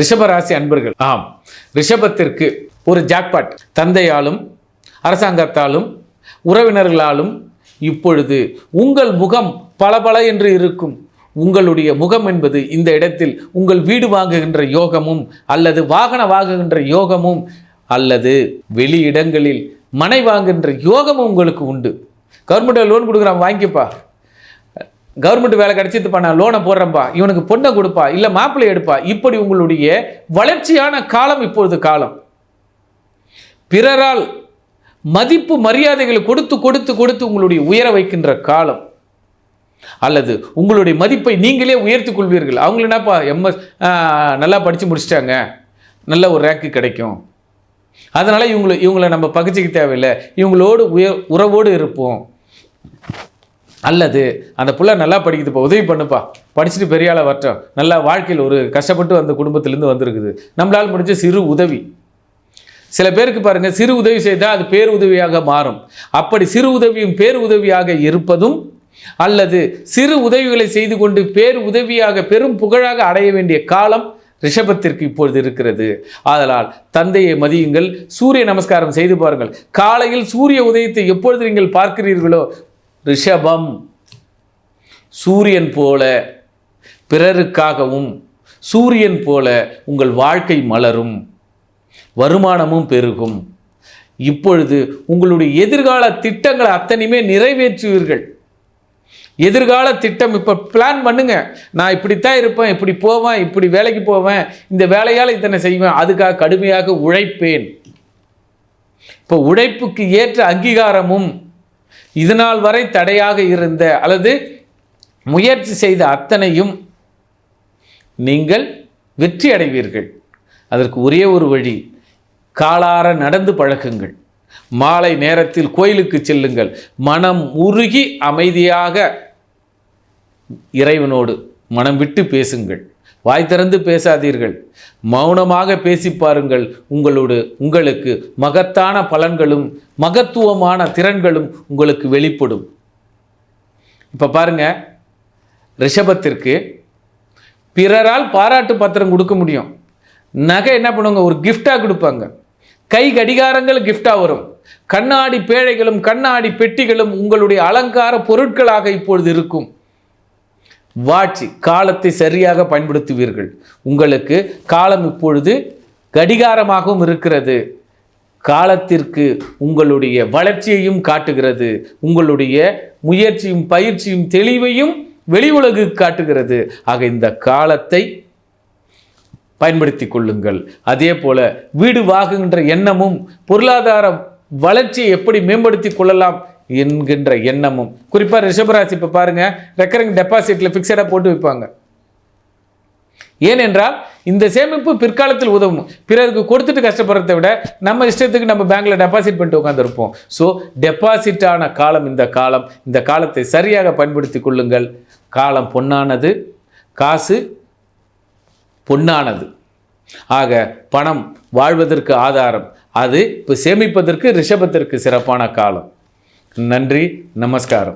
ரிஷபராசி அன்பர்கள், ஆம், ரிஷபத்திற்கு ஒரு ஜாக்பாட் தந்தையாலும் அரசாங்கத்தாலும் உறவினர்களாலும் இப்பொழுது உங்கள் முகம் பளபள என்று இருக்கும். உங்களுடைய முகம் என்பது இந்த இடத்தில் உங்கள் வீடு வாங்குகின்ற யோகமும் அல்லது வாகனம் வாங்குகின்ற யோகமும் அல்லது வெளி இடங்களில் மனை வாங்குகின்ற யோகமும் உங்களுக்கு உண்டு. கவர்மெண்ட்டில் லோன் கொடுக்குறான், வாங்கிப்பா. கவர்மெண்ட் வேலை கிடைச்சிதுப்பா, நான் லோனை போடுறேன்ப்பா, இவனுக்கு பொண்ணை கொடுப்பா, இல்லை மாப்பிள்ளை எடுப்பா. இப்படி உங்களுடைய வளர்ச்சியான காலம் இப்பொழுது காலம். பிறரால் மதிப்பு மரியாதைகளை கொடுத்து கொடுத்து கொடுத்து உங்களுடைய உயர வைக்கின்ற காலம். அல்லது உங்களுடைய மதிப்பை நீங்களே உயர்த்திக் கொள்வீர்கள். அவங்க என்னப்பா எம்எஸ் நல்லா படித்து முடிச்சிட்டாங்க, நல்ல ஒரு ரேங்க்கு கிடைக்கும், அதனால் இவங்களை நம்ம பகிர்ச்சிக்க தேவையில்லை, இவங்களோடு உறவோடு இருப்போம். அல்லது அந்த பிள்ளை நல்லா படிக்குதுப்பா, உதவி பண்ணுப்பா, படிச்சுட்டு பெரிய ஆளாக வரட்டும், நல்லா வாழ்க்கையில் ஒரு கஷ்டப்பட்டு அந்த குடும்பத்திலேருந்து வந்திருக்குது, நம்மளால் முடிஞ்ச சிறு உதவி. சில பேருக்கு பாருங்கள், சிறு உதவி செய்தால் அது பேருதவியாக மாறும். அப்படி சிறு உதவியும் பேரு உதவியாக இருப்பதும் அல்லது சிறு உதவிகளை செய்து கொண்டு பேரு உதவியாக பெரும் புகழாக அடைய வேண்டிய காலம் ரிஷபத்திற்கு இப்பொழுது இருக்கிறது. ஆதலால் தந்தையை மதியுங்கள், சூரிய நமஸ்காரம் செய்து பாருங்கள். காலையில் சூரிய உதயத்தை எப்பொழுது நீங்கள் பார்க்கிறீர்களோ, ரிஷபம் சூரியன் போல பிறருக்காகவும் சூரியன் போல உங்கள் வாழ்க்கை மலரும், வருமானமும் பெருகும். இப்பொழுது உங்களுடைய எதிர்கால திட்டங்களை அத்தனையுமே நிறைவேற்றுவீர்கள். எதிர்கால திட்டம் இப்போ பிளான் பண்ணுங்க. நான் இப்படித்தான் இருப்பேன், இப்படி போவேன், இப்படி வேலைக்கு போவேன், இந்த வேலையால் இத்தனை செய்வேன், அதுக்காக கடுமையாக உழைப்பேன். இப்போ உழைப்புக்கு ஏற்ற அங்கீகாரமும் இதனால் வரை தடையாக இருந்த அல்லது முயற்சி செய்த அத்தனையும் நீங்கள் வெற்றி அடைவீர்கள். அதற்கு ஒரே ஒரு வழி, காலார நடந்து பழகுங்கள். மாலை நேரத்தில் கோயிலுக்கு செல்லுங்கள். மனம் உருகி அமைதியாக இறைவனோடு மனம் விட்டு பேசுங்கள். வாய் திறந்து பேசாதீர்கள், மௌனமாக பேசி பாருங்கள். உங்களுக்கு மகத்தான பலன்களும் மகத்துவமான திறன்களும் உங்களுக்கு வெளிப்படும். இப்போ பாருங்க, ரிஷபத்திற்கு பிறரால் பாராட்டு பத்திரம் கொடுக்க முடியும். நகை என்ன பண்ணுவாங்க, ஒரு கிஃப்டாக கொடுப்பாங்க. கை கடிகாரங்கள் கிஃப்டாக வரும். கண்ணாடி பேழைகளும் கண்ணாடி பெட்டிகளும் உங்களுடைய அலங்கார பொருட்களாக இப்பொழுது இருக்கும். வாட்சி காலத்தை சரியாக பயன்படுத்துவீர்கள். உங்களுக்கு காலம் இப்பொழுது கடிகாரமாகவும் இருக்கிறது. காலத்திற்கு உங்களுடைய வளர்ச்சியையும் காட்டுகிறது, உங்களுடைய முயற்சியும் பயிற்சியும் தெளிவையும் வெளி உலகு காட்டுகிறது. ஆக இந்த காலத்தை பயன்படுத்தி கொள்ளுங்கள். அதே போல வீடு வாங்குகின்ற எண்ணமும் பொருளாதார வளர்ச்சியை எப்படி மேம்படுத்தி கொள்ளலாம் என்கின்ற எண்ணமும், குறிப்பாக ரிஷபராசி இப்போ பாருங்கள், ரெக்கரிங் டெபாசிட்டில் ஃபிக்ஸடாக போட்டு வைப்பாங்க. ஏனென்றால் இந்த சேமிப்பு பிற்காலத்தில் உதவும். பிறருக்கு கொடுத்துட்டு கஷ்டப்படுறதை விட நம்ம இஷ்டத்துக்கு நம்ம பேங்க்கில் டெபாசிட் பண்ணிட்டு உட்காந்துருப்போம். ஸோ டெபாசிட்டான காலம் இந்த காலம். இந்த காலத்தை சரியாக பயன்படுத்தி கொள்ளுங்கள். காலம் பொன்னானது, காசு பொன்னானது. ஆக பணம் வாழ்வதற்கு ஆதாரம், அது இப்போ சேமிப்பதற்கு ரிஷபத்திற்கு சிறப்பான காலம். நன்றி, நமஸ்காரம்.